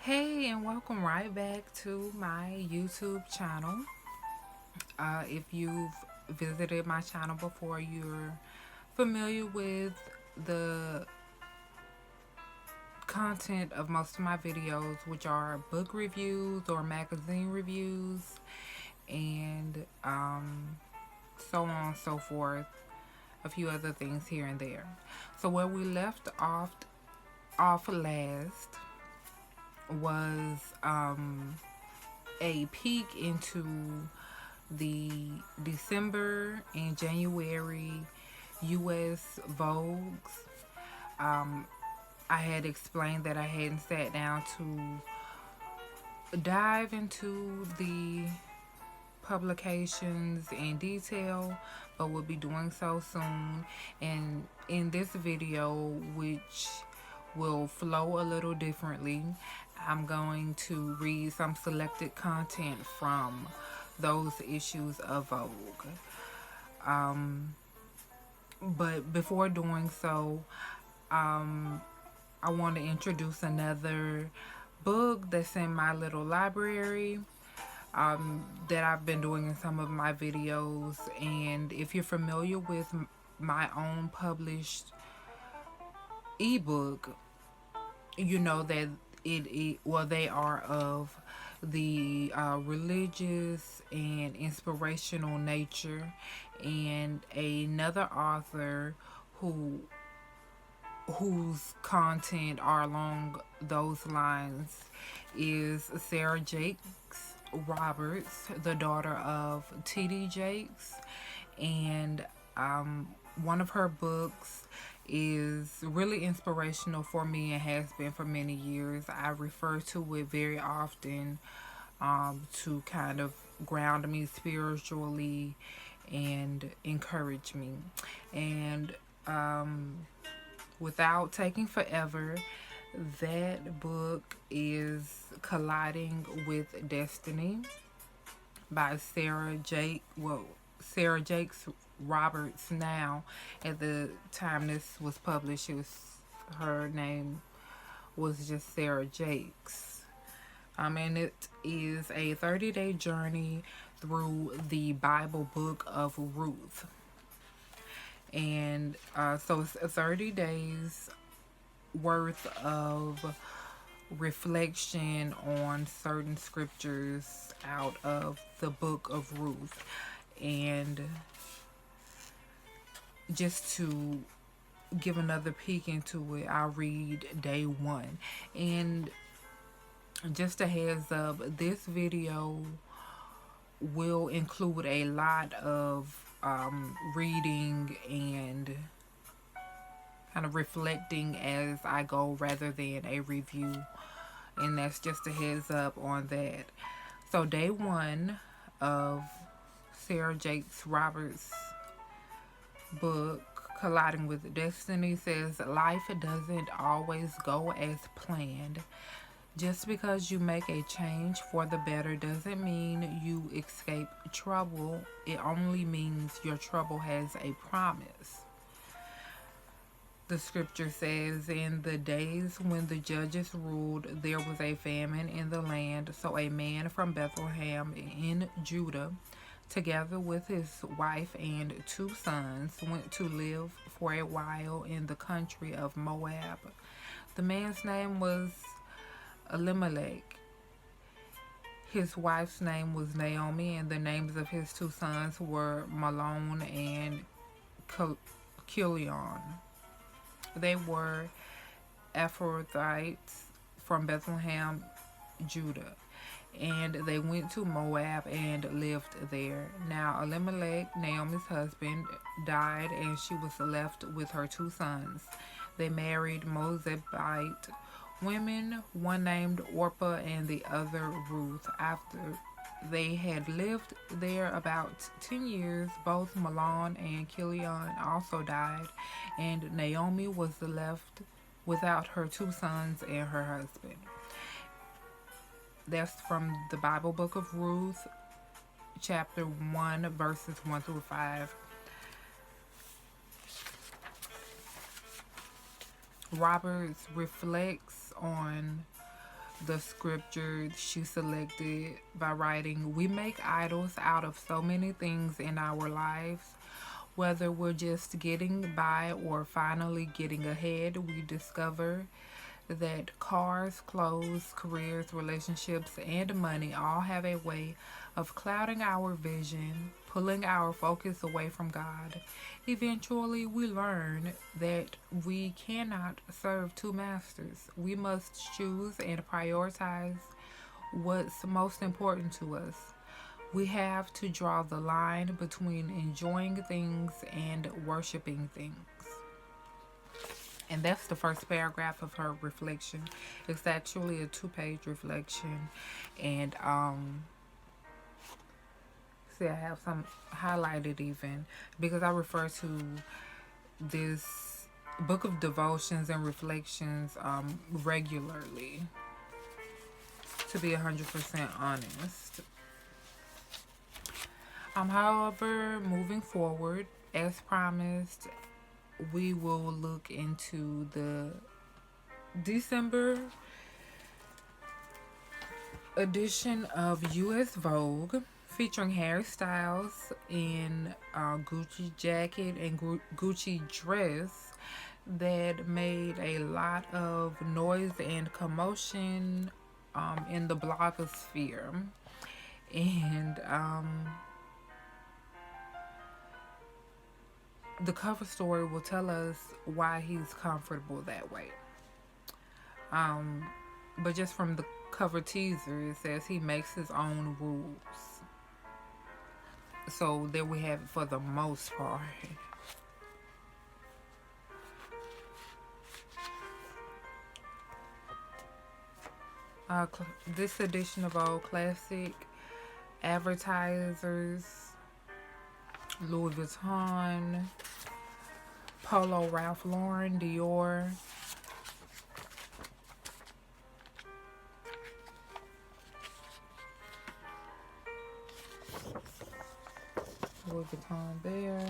Hey, and welcome right back to my YouTube channel. If you've visited my channel before, you're familiar with the content of most of my videos, which are book reviews or magazine reviews, and so on and so forth, a few other things here and there. So where we left off last was a peek into the December and January US Vogues. I had explained that I hadn't sat down to dive into the publications in detail, but will be doing so soon. And in this video, which will flow a little differently, I'm going to read some selected content from those issues of Vogue. But before doing so, I want to introduce another book that's in my little library that I've been doing in some of my videos. And if you're familiar with my own published ebook, you know that they are of the religious and inspirational nature, and another author whose content are along those lines is Sarah Jakes Roberts, the daughter of T.D. Jakes, and one of her books is really inspirational for me and has been for many years. I refer to it very often to kind of ground me spiritually and encourage me. And without taking forever, that book is Colliding with Destiny by Sarah Jakes Roberts. Now, at the time this was published, her name was just Sarah Jakes. And it is a 30-day journey through the Bible book of Ruth. And so it's 30 days worth of reflection on certain scriptures out of the book of Ruth. And just to give another peek into it, I'll read day 1. And just a heads up, this video will include a lot of reading and kind of reflecting as I go rather than a review. And that's just a heads up on that. So day 1 of Sarah Jakes Roberts' book, Colliding with Destiny, says life doesn't always go as planned. Just because you make a change for the better doesn't mean you escape trouble. It only means your trouble has a promise. The scripture says, in the days when the judges ruled, there was a famine in the land. So a man from Bethlehem in Judah, together with his wife and 2 sons, went to live for a while in the country of Moab. The man's name was Elimelech. His wife's name was Naomi, and the names of his 2 sons were Mahlon and Chilion. They were Ephrathites from Bethlehem, Judah, and they went to Moab and lived there. Now Elimelech, Naomi's husband, died, and she was left with her 2 sons. They married Moabite women, one named Orpah and the other Ruth. After they had lived there about 10 years, both Mahlon and Chilion also died, and Naomi was left without her 2 sons and her husband. That's from the Bible book of Ruth, chapter 1, verses 1 through 5. Roberts reflects on the scripture she selected by writing, "We make idols out of so many things in our lives. Whether we're just getting by or finally getting ahead, we discover that cars, clothes, careers, relationships, and money all have a way of clouding our vision, pulling our focus away from God. Eventually, we learn that we cannot serve two masters. We must choose and prioritize what's most important to us. We have to draw the line between enjoying things and worshiping things." And that's the first paragraph of her reflection. It's actually a 2-page reflection. And see, I have some highlighted even because I refer to this book of devotions and reflections regularly, to be 100% honest. However, moving forward, as promised, we will look into the December edition of US Vogue, featuring hairstyles in Gucci jacket and Gucci dress that made a lot of noise and commotion in the blogosphere. And the cover story will tell us why he's comfortable that way. But just from the cover teaser, it says he makes his own rules. So there we have it for the most part. This edition of Vogue Classic advertisers: Louis Vuitton, Polo, Ralph Lauren, Dior. Louis Vuitton there.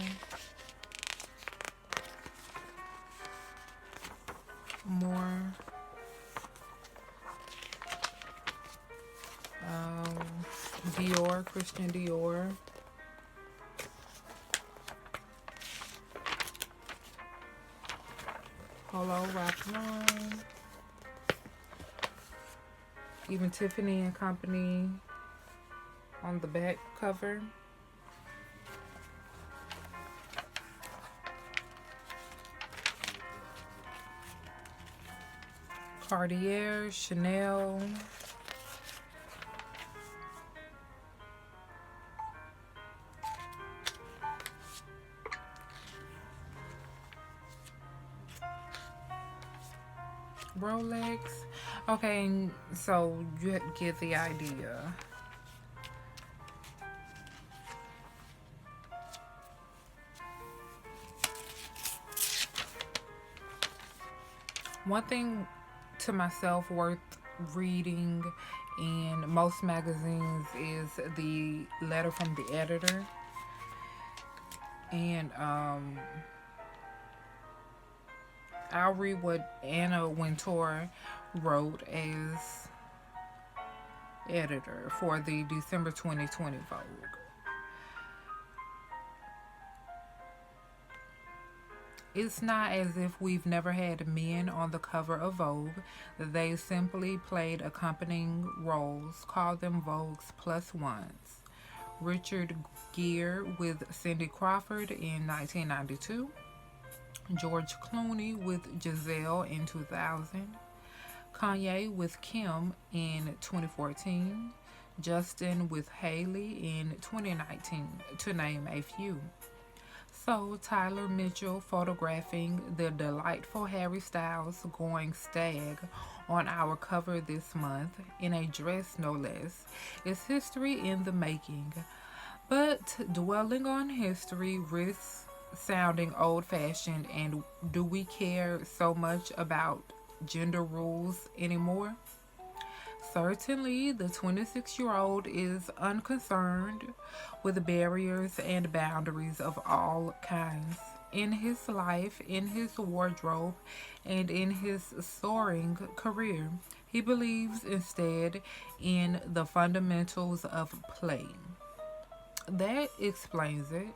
More. Dior, Christian Dior. Polo, Ralph Lauren. Even Tiffany and Company on the back cover. Cartier, Chanel. Rolex. Okay, so you get the idea. One thing to myself worth reading in most magazines is the letter from the editor. And I'll read what Anna Wintour wrote as editor for the December 2020 Vogue. It's not as if we've never had men on the cover of Vogue. They simply played accompanying roles. Call them Vogue's plus ones. Richard Gere with Cindy Crawford in 1992. George Clooney with Giselle in 2000. Kanye with Kim in 2014. Justin with Hailey in 2019, to name a few. So, Tyler Mitchell photographing the delightful Harry Styles going stag on our cover this month, in a dress no less, is history in the making. But dwelling on history risks sounding old-fashioned, and do we care so much about gender rules anymore? Certainly, the 26-year-old is unconcerned with barriers and boundaries of all kinds. in his life, in his wardrobe, and in his soaring career. He believes instead in the fundamentals of play. That explains it.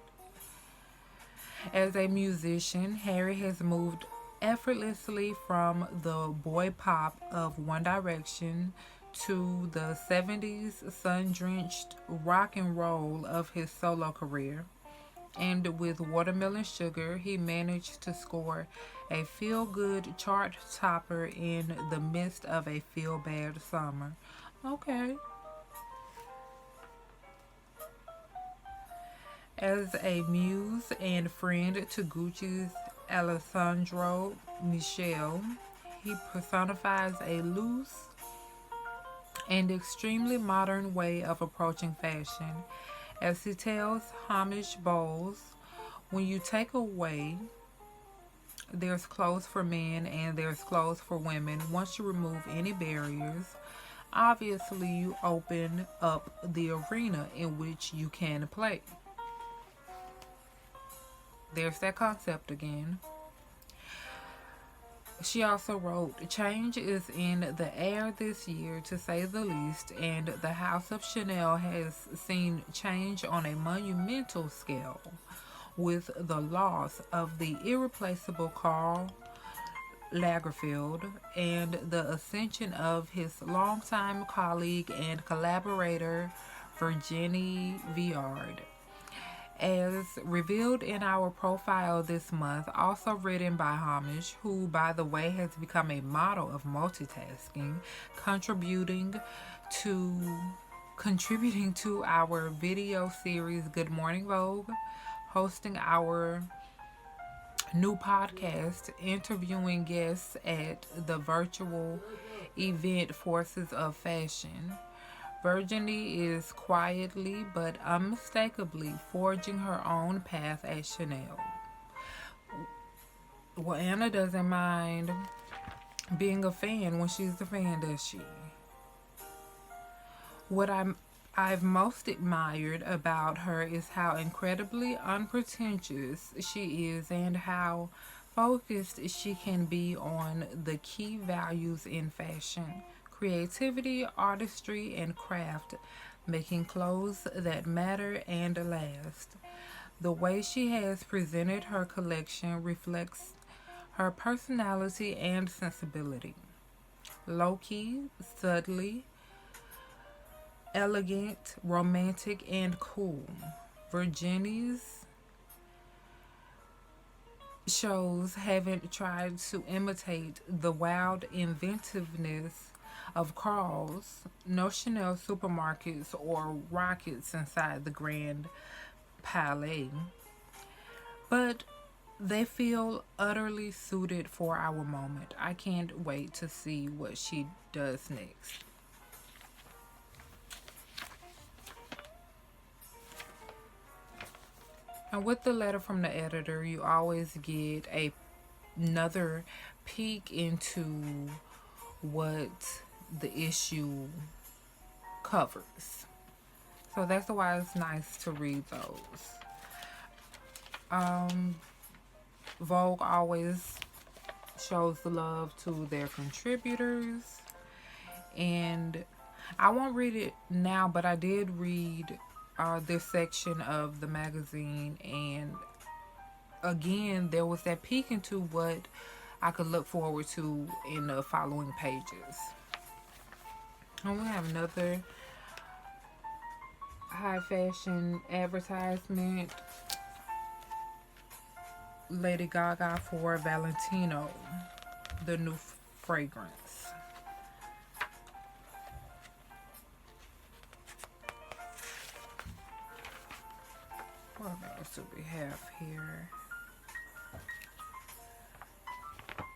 As a musician, Harry has moved effortlessly from the boy pop of One Direction to the 70s sun drenched rock and roll of his solo career. And with Watermelon Sugar, he managed to score a feel good chart topper in the midst of a feel bad summer. Okay. As a muse and friend to Gucci's Alessandro Michele, he personifies a loose and extremely modern way of approaching fashion. As he tells Hamish Bowles, when you take away there's clothes for men and there's clothes for women, once you remove any barriers, obviously you open up the arena in which you can play. There's that concept again. She also wrote, change is in the air this year, to say the least, and the House of Chanel has seen change on a monumental scale with the loss of the irreplaceable Karl Lagerfeld and the ascension of his longtime colleague and collaborator, Virginie Viard. As revealed in our profile this month, also written by Hamish, who, by the way, has become a model of multitasking, to contributing to our video series Good Morning Vogue, hosting our new podcast, interviewing guests at the virtual event Forces of Fashion. Virginie is quietly but unmistakably forging her own path at Chanel. Well, Anna doesn't mind being a fan when she's a fan, does she? What I've most admired about her is how incredibly unpretentious she is and how focused she can be on the key values in fashion: creativity, artistry, and craft, making clothes that matter and last. The way she has presented her collection reflects her personality and sensibility. Low key, subtly, elegant, romantic, and cool. Virginie's shows haven't tried to imitate the wild inventiveness of Carl's, no Chanel supermarkets or rockets inside the Grand Palais, but they feel utterly suited for our moment. I can't wait to see what she does next. And with the letter from the editor, you always get another peek into what the issue covers. So that's why it's nice to read those. Vogue always shows love to their contributors, and I won't read it now, but I did read this section of the magazine, and again, there was that peek into what I could look forward to in the following pages. And we have another high fashion advertisement. Lady Gaga for Valentino, the new fragrance. What else do we have here?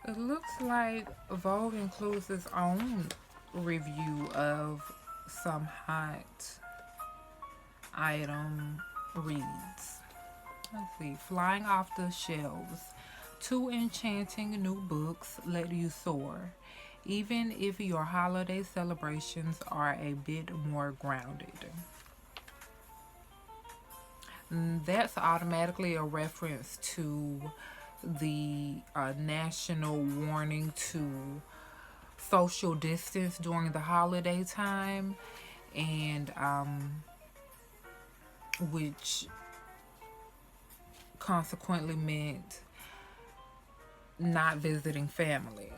It looks like Vogue includes its own review of some hot item reads. Let's see. Flying off the shelves. 2 enchanting new books let you soar, even if your holiday celebrations are a bit more grounded. That's automatically a reference to the national warning to social distance during the holiday time, and which consequently meant not visiting family.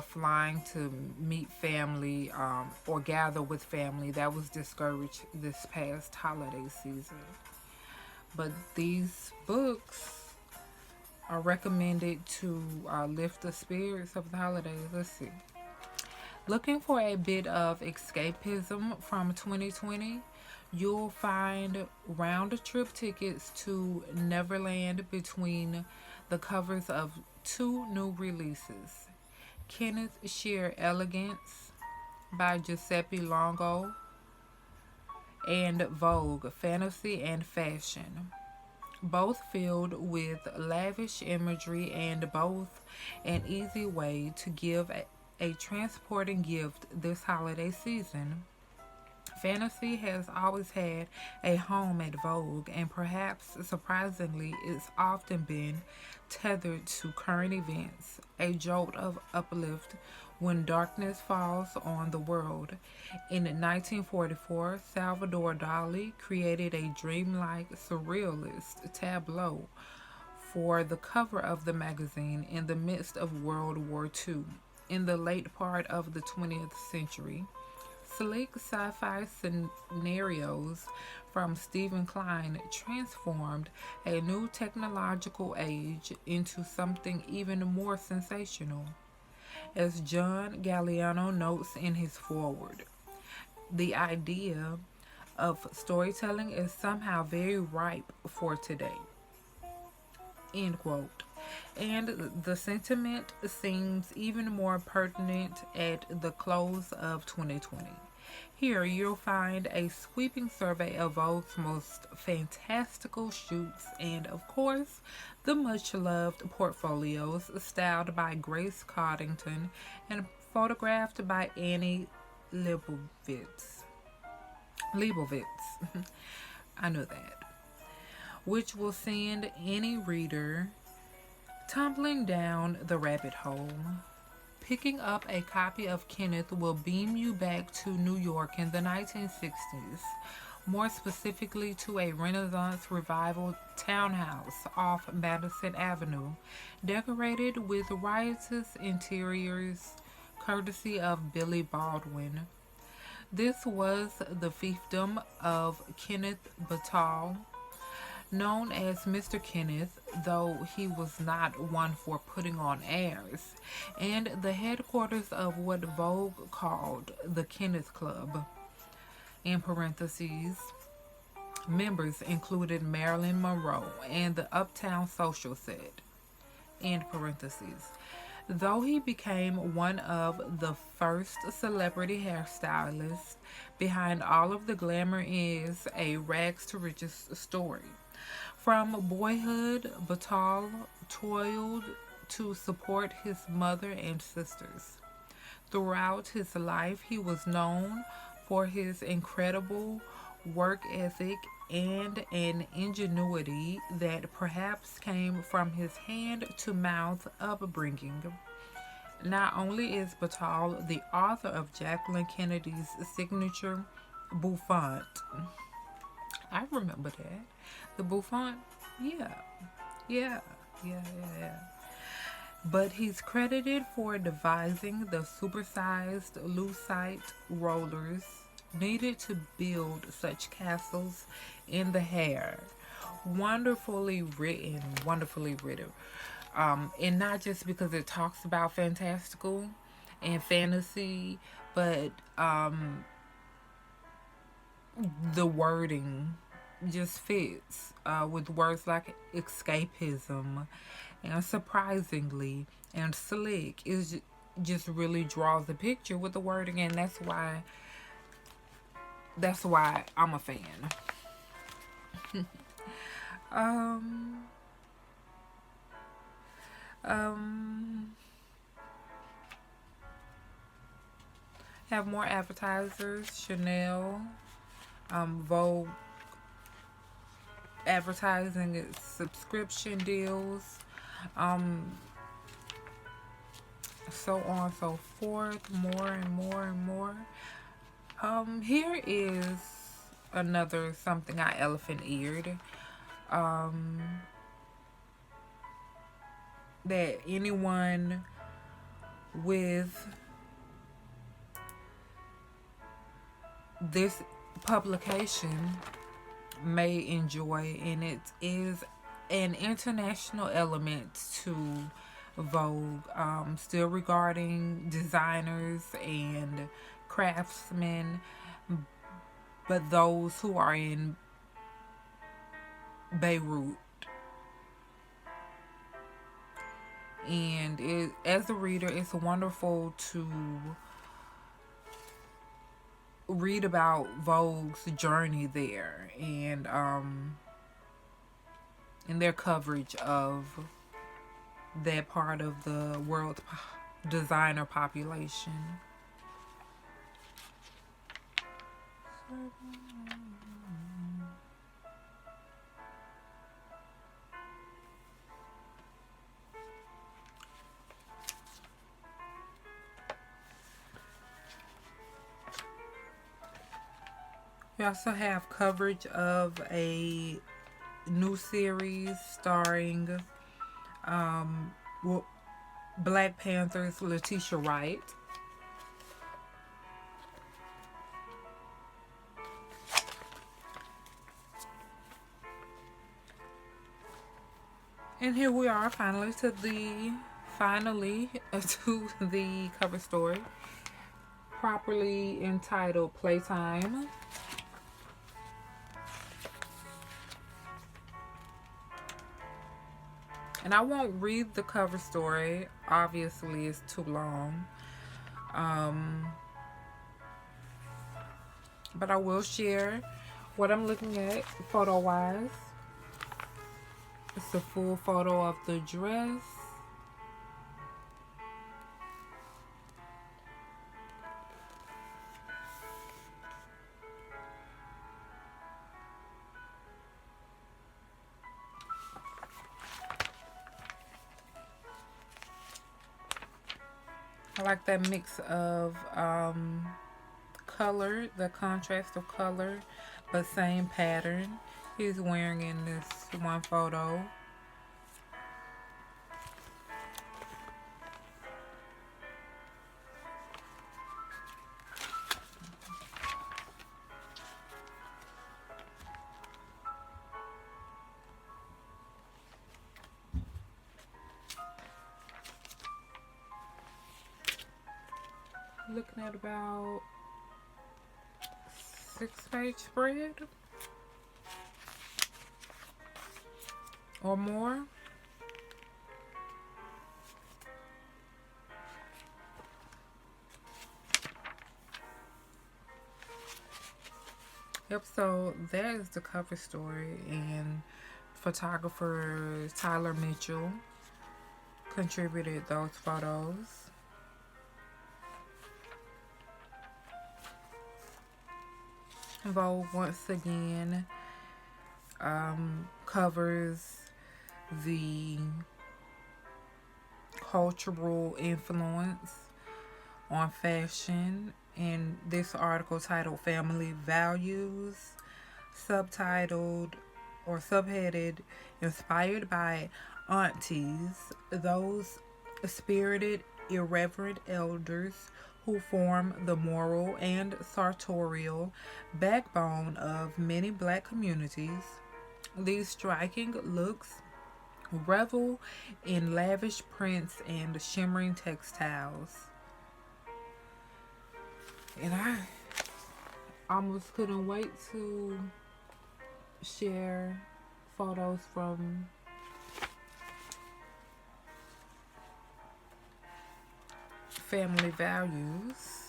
Flying to meet family or gather with family, that was discouraged this past holiday season. But these books are recommended to lift the spirits of the holidays. Let's see. Looking for a bit of escapism from 2020? You'll find round trip tickets to Neverland between the covers of two new releases: Kenneth Shear Elegance by Giuseppe Longo and Vogue Fantasy and Fashion. Both filled with lavish imagery and both an easy way to give a transporting gift this holiday season. Fantasy has always had a home at Vogue, and perhaps surprisingly, it's often been tethered to current events, a jolt of uplift when darkness falls on the world. In 1944, Salvador Dali created a dreamlike surrealist tableau for the cover of the magazine in the midst of World War II. In the late part of the 20th century, sleek sci-fi scenarios from Stephen Klein transformed a new technological age into something even more sensational. As John Galliano notes in his foreword, the idea of storytelling is somehow very ripe for today. End quote. And the sentiment seems even more pertinent at the close of 2020. Here you'll find a sweeping survey of Vogue's most fantastical shoots and, of course, the much loved portfolios styled by Grace Coddington and photographed by Annie Leibovitz. Leibovitz. I know that. Which will send any reader tumbling down the rabbit hole. Picking up a copy of Kenneth will beam you back to New York in the 1960s, more specifically to a Renaissance revival townhouse off Madison Avenue, decorated with riotous interiors courtesy of Billy Baldwin. This was the fiefdom of Kenneth Battal, known as Mr. Kenneth, though he was not one for putting on airs, and the headquarters of what Vogue called the Kenneth Club. In parentheses, members included Marilyn Monroe and the Uptown Social Set. End parentheses. Though he became one of the first celebrity hairstylists, behind all of the glamour is a rags to riches story. From boyhood, Battal toiled to support his mother and sisters. Throughout his life, he was known for his incredible work ethic and an ingenuity that perhaps came from his hand to mouth upbringing. Not only is Battal the author of Jacqueline Kennedy's signature bouffant, I remember that. The bouffant? Yeah. Yeah. Yeah, yeah, yeah. But he's credited for devising the supersized lucite rollers needed to build such castles in the hair. Wonderfully written, wonderfully written. And not just because it talks about fantastical and fantasy, but the wording just fits with words like escapism and surprisingly and slick. It just really draws the picture with the wording, and that's why I'm a fan. um um have more advertisers. Chanel, Vogue advertising its subscription deals, um, so on and so forth, more and more and more. Here is another something I elephant eared. That anyone with this publication may enjoy, and it is an international element to Vogue, still regarding designers and craftsmen, but those who are in Beirut. And as a reader, it's wonderful to read about Vogue's journey there, and their coverage of that part of the world designer population. We also have coverage of a new series starring Black Panther's Letitia Wright. And here we are finally to the cover story, properly entitled Playtime. And I won't read the cover story. Obviously, it's too long. But I will share what I'm looking at photo-wise. It's a full photo of the dress. I like that mix of color, the contrast of color, but same pattern he's wearing in this one photo. Looking at about 6-page spread or more. Yep, so that is the cover story, and photographer Tyler Mitchell contributed those photos. Vogue once again covers the cultural influence on fashion in this article titled Family Values, subtitled or subheaded Inspired by Aunties, those spirited, irreverent elders who form the moral and sartorial backbone of many Black communities. These striking looks revel in lavish prints and shimmering textiles. And I almost couldn't wait to share photos from Family Values.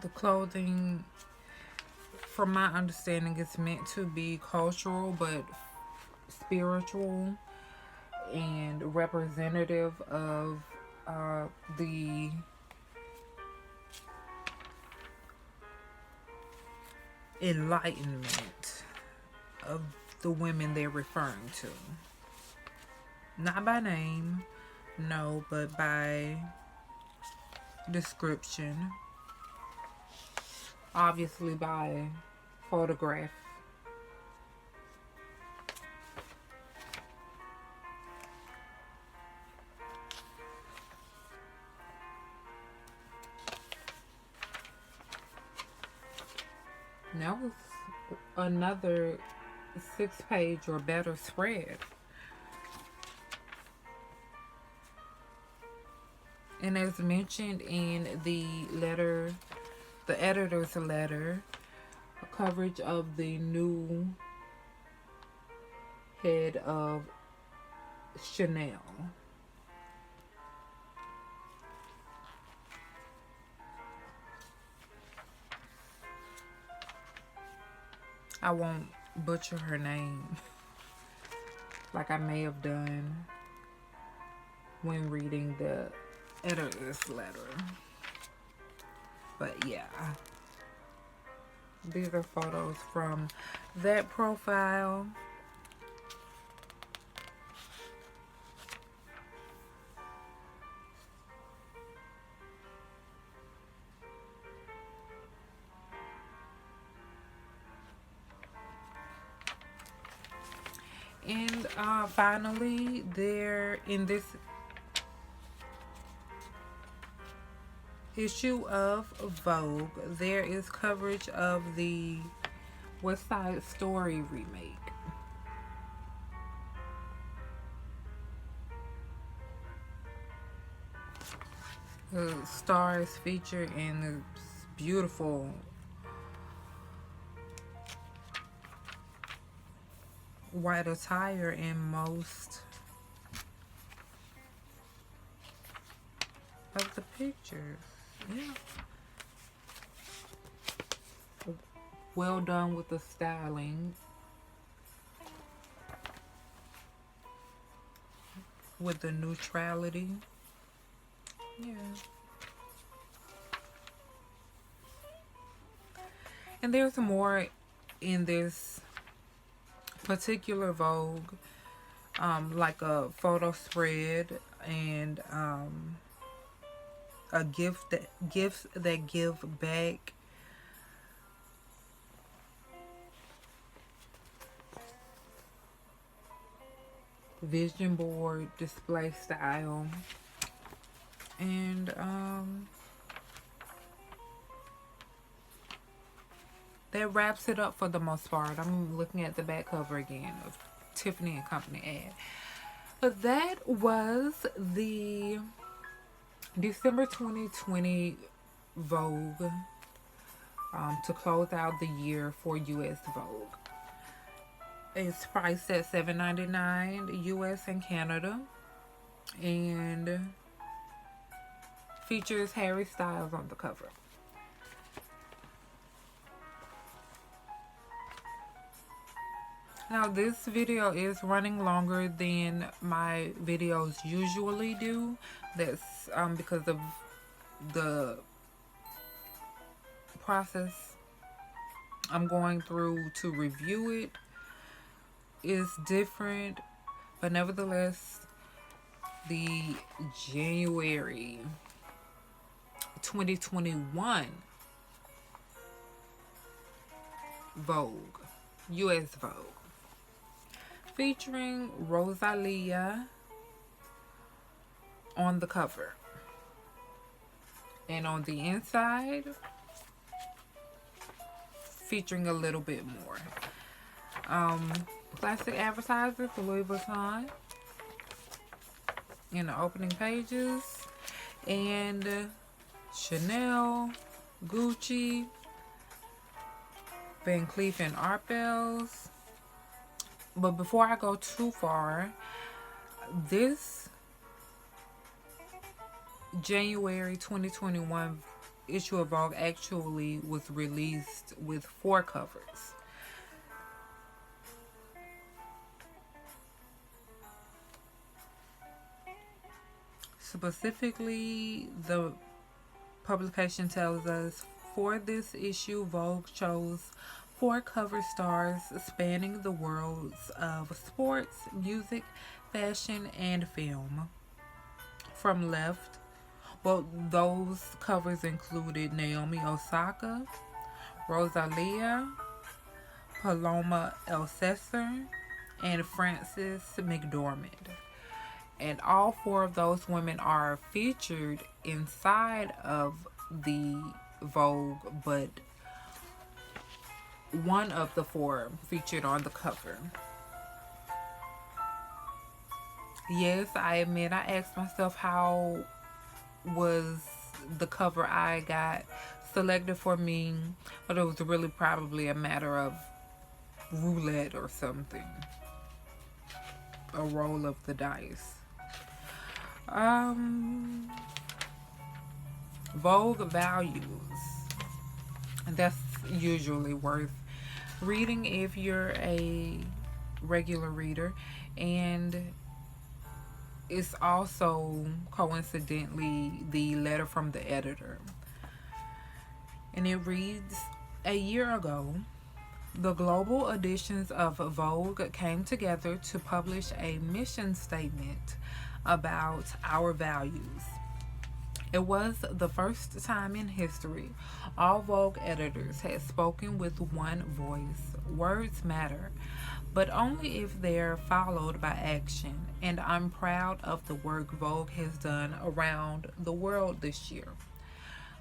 The clothing, from my understanding, is meant to be cultural but spiritual and representative of the enlightenment of the women they're referring to. Not by name, no, but by description. Obviously by photograph. That was another 6-page or better spread. And as mentioned in the letter, the editor's letter, coverage of the new head of Chanel. I won't butcher her name like I may have done when reading the editor's letter. But yeah, these are photos from that profile. And finally, there in this issue of Vogue, there is coverage of the West Side Story remake. The stars featured in this beautiful white attire in most of the pictures. Yeah. Well done with the styling. With the neutrality. Yeah. And there's more in this particular Vogue, like a photo spread and a gifts that give back. Vision board display style. And that wraps it up for the most part. I'm looking at the back cover again of Tiffany and Company ad. But that was the December 2020 Vogue to close out the year for US Vogue. It's priced at $7.99 US and Canada, and features Harry Styles on the cover. Now this video is running longer than my videos usually do. That's because of the process I'm going through to review it is different, but nevertheless, the January 2021 Vogue, US Vogue, featuring Rosalia on the cover. And on the inside, featuring a little bit more. Classic advertisers for Louis Vuitton in the opening pages, and Chanel, Gucci, Van Cleef and Arpels. But before I go too far, this January 2021 issue of Vogue actually was released with 4 covers. Specifically, the publication tells us for this issue, Vogue chose 4 cover stars spanning the worlds of sports, music, fashion, and film. From left, well, those covers included Naomi Osaka, Rosalia, Paloma Elsesser, and Frances McDormand. And all 4 of those women are featured inside of the Vogue, but one of the 4 featured on the cover. Yes, I admit I asked myself how was the cover I got selected for me, but it was really probably a matter of roulette or something, a roll of the dice. Vogue values. That's usually worth reading if you're a regular reader, and it's also coincidentally the letter from the editor. And it reads, a year ago, the global editions of Vogue came together to publish a mission statement about our values. It was the first time in history all Vogue editors had spoken with one voice. Words matter, but only if they're followed by action. And I'm proud of the work Vogue has done around the world this year.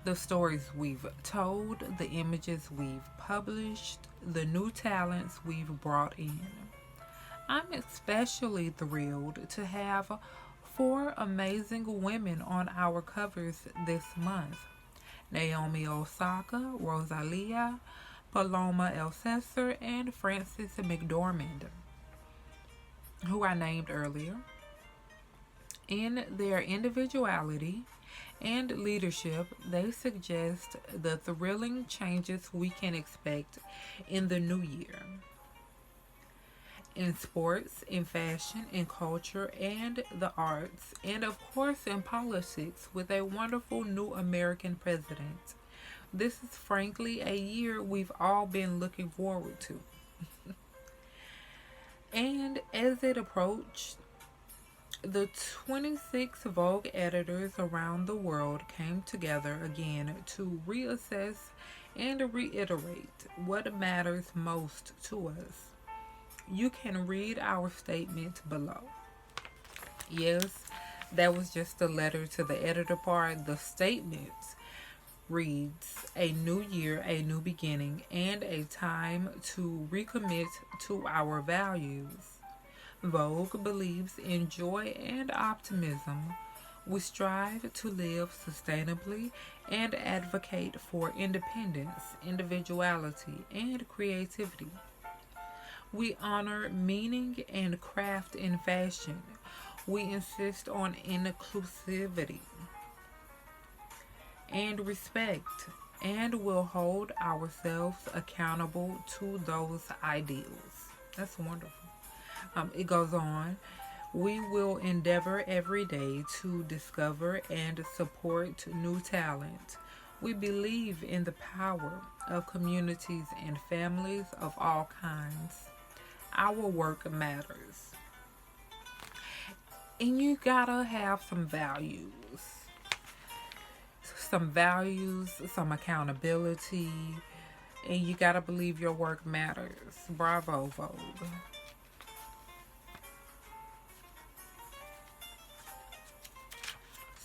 The stories we've told, the images we've published, the new talents we've brought in. I'm especially thrilled to have 4 amazing women on our covers this month. Naomi Osaka, Rosalia, Paloma Elsesser, and Frances McDormand, who I named earlier. In their individuality and leadership, they suggest the thrilling changes we can expect in the new year. In sports, in fashion, in culture, and the arts, and of course in politics, with a wonderful new American president. This is frankly a year we've all been looking forward to. And as it approached, the 26 Vogue editors around the world came together again to reassess and reiterate what matters most to us. You can read our statement below. Yes, that was just the letter to the editor part. The statement reads, a new year, a new beginning, and a time to recommit to our values. Vogue believes in joy and optimism. We strive to live sustainably and advocate for independence, individuality, and creativity. We honor meaning and craft in fashion. We insist on inclusivity and respect, and will hold ourselves accountable to those ideals. That's wonderful. It goes on. We will endeavor every day to discover and support new talent. We believe in the power of communities and families of all kinds. Our work matters. And you gotta have some values. Some accountability, and you gotta believe your work matters. Bravo, Vogue.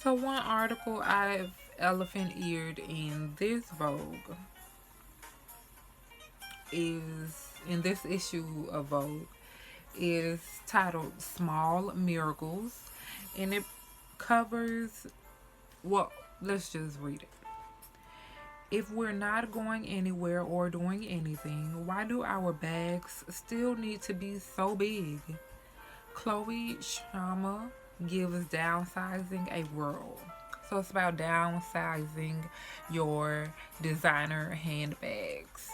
So one article I've elephant eared in this Vogue is, in this issue of Vogue, is titled Small Miracles, and it covers, well, let's just read it. If we're not going anywhere or doing anything, why do our bags still need to be so big? Chloe Sharma gives downsizing a whirl. So it's about downsizing your designer handbags.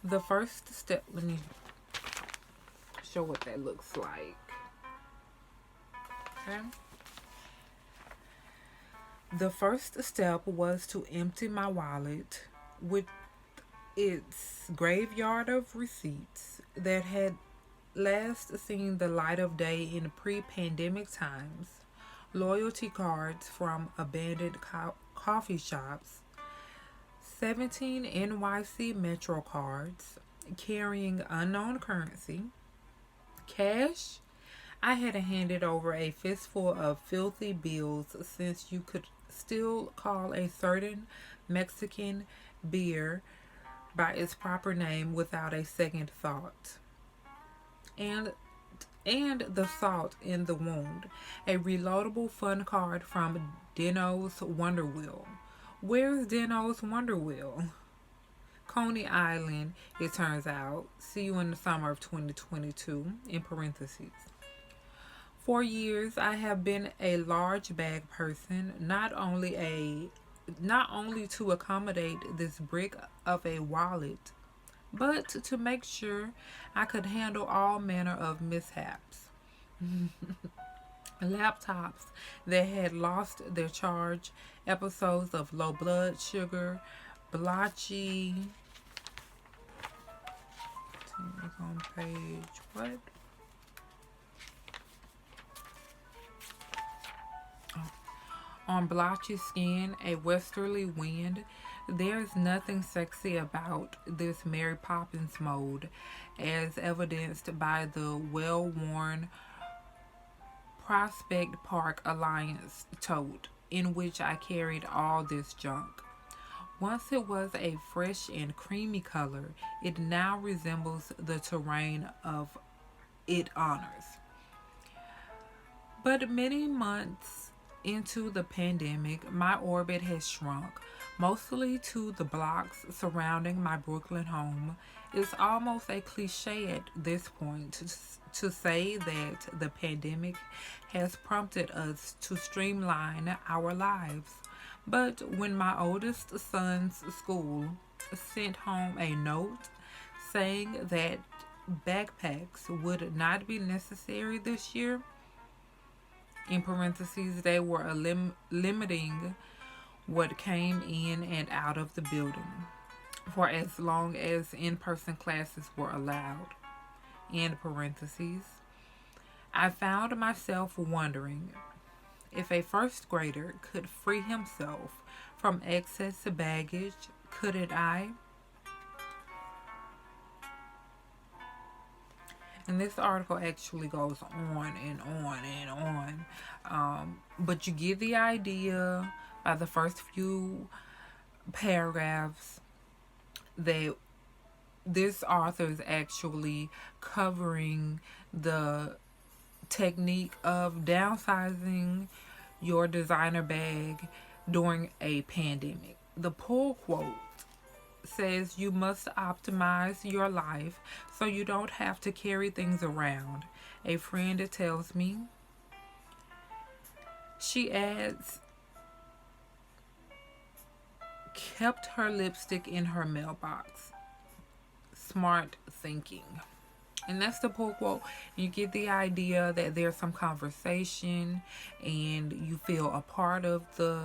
The first step, let me show what that looks like. Okay. The first step was to empty my wallet with its graveyard of receipts that had last seen the light of day in pre-pandemic times, loyalty cards from abandoned coffee shops, 17 NYC Metro cards carrying unknown currency, cash. I had handed over a fistful of filthy bills since you could still call a certain Mexican beer by its proper name without a second thought. And the salt in the wound. A reloadable fun card from Dino's Wonder Wheel. Where's Dino's Wonder Wheel? Coney Island, it turns out. See you in the summer of 2022, in parentheses. For years, I have been a large bag person, not only to accommodate this brick of a wallet, but to make sure I could handle all manner of mishaps. Laptops that had lost their charge, episodes of low blood sugar, blotchy. It's on page what? On blotchy skin, a westerly wind. There's nothing sexy about this Mary Poppins mode, as evidenced by the well worn Prospect Park Alliance tote in which I carried all this junk. Once it was a fresh and creamy color, it now resembles the terrain of it honors. But many months into the pandemic, my orbit has shrunk, mostly to the blocks surrounding my Brooklyn home. It's almost a cliche at this point to say that the pandemic has prompted us to streamline our lives. But when my oldest son's school sent home a note saying that backpacks would not be necessary this year, in parentheses, they were limiting what came in and out of the building for as long as in-person classes were allowed, in parentheses, I found myself wondering if a first grader could free himself from excess baggage, couldn't I? And this article actually goes on and on and on. But you get the idea by the first few paragraphs that this author is actually covering the technique of downsizing your designer bag during a pandemic. The pull quote says you must optimize your life so you don't have to carry things around. A friend tells me. She adds, kept her lipstick in her mailbox. Smart thinking. And that's the pull quote. You get the idea that there's some conversation and you feel a part of the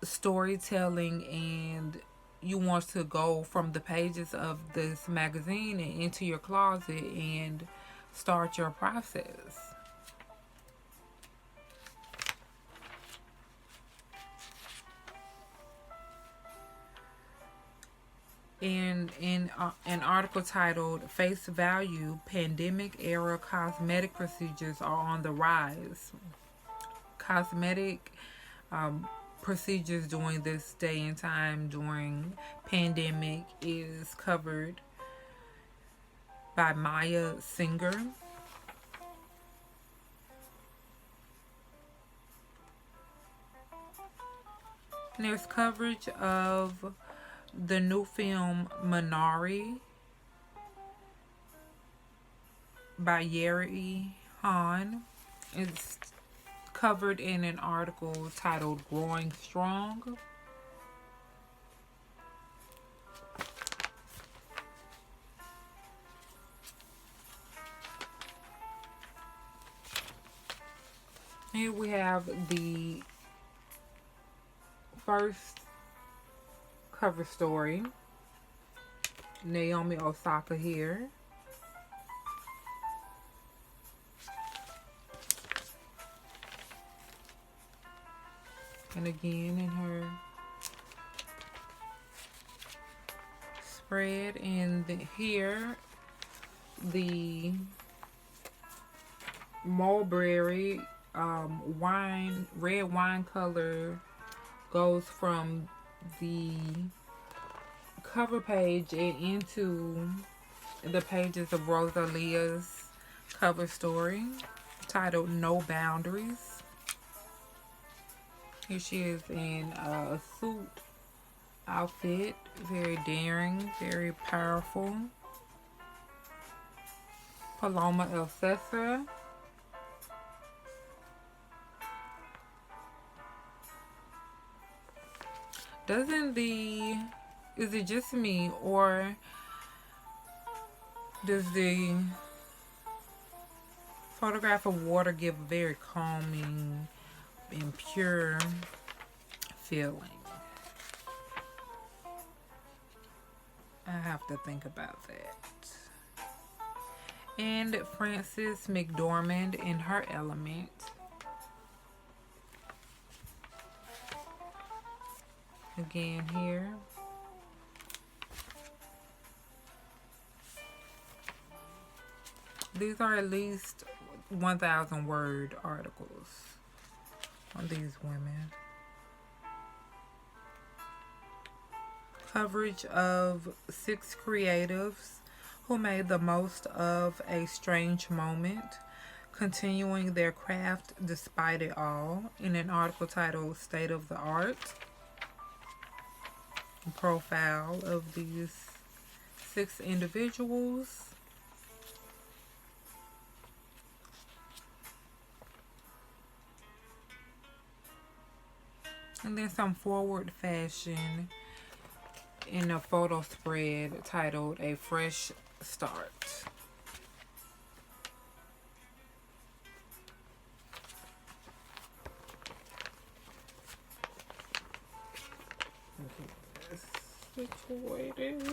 storytelling, and you want to go from the pages of this magazine and into your closet and start your process. In an article titled "Face Value: Pandemic Era Cosmetic Procedures Are on the Rise." Cosmetic procedures during this day and time during pandemic is covered by Maya Singer. And there's coverage of the new film Minari by Yeri Han. It's covered in an article titled Growing Strong. Here we have the first cover story. Naomi Osaka here. And again in her spread, and here the mulberry red wine color goes from the cover page and into the pages of Rosalia's cover story titled No Boundaries. Here she is in a suit outfit, very daring, very powerful. Paloma El Cesar. Is it just me, or does the photograph of water give a very calming and pure feeling? I have to think about that. And Frances McDormand in her element. Again here. These are at least 1,000 word articles on these women. Coverage of 6 creatives who made the most of a strange moment, continuing their craft despite it all, in an article titled State of the Art. A profile of these 6 individuals. And then some forward fashion in a photo spread titled A Fresh Start. Okay, situated.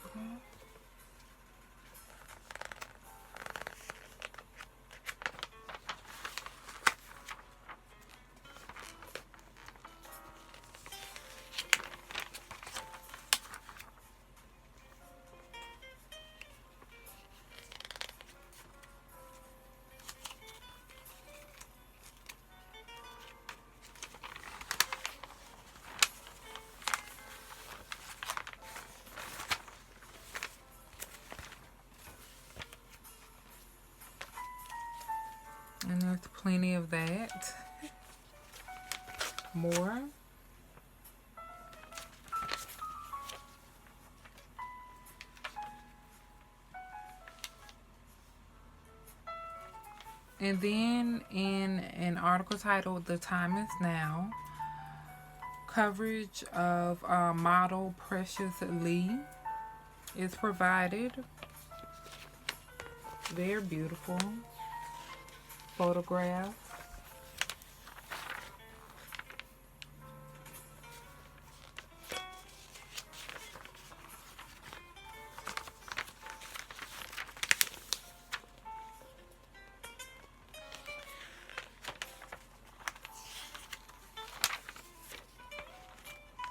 Okay. And there's plenty of that. More. And then in an article titled The Time Is Now, coverage of model Precious Lee is provided. Very beautiful photograph.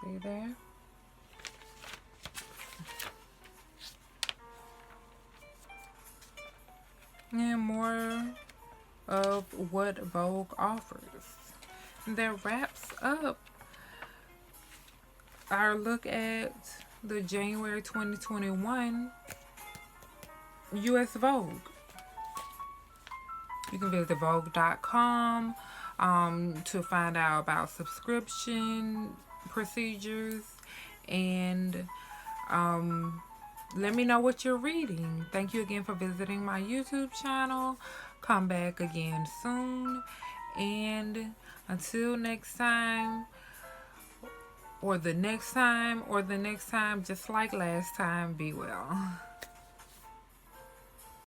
See there? And more of what Vogue offers. That wraps up our look at the January 2021 US Vogue. You can visit Vogue.com to find out about subscription procedures, and let me know what you're reading. Thank you again for visiting my YouTube channel. come back again soon. And until next time, or the next time, or the next time, just like last time, be well.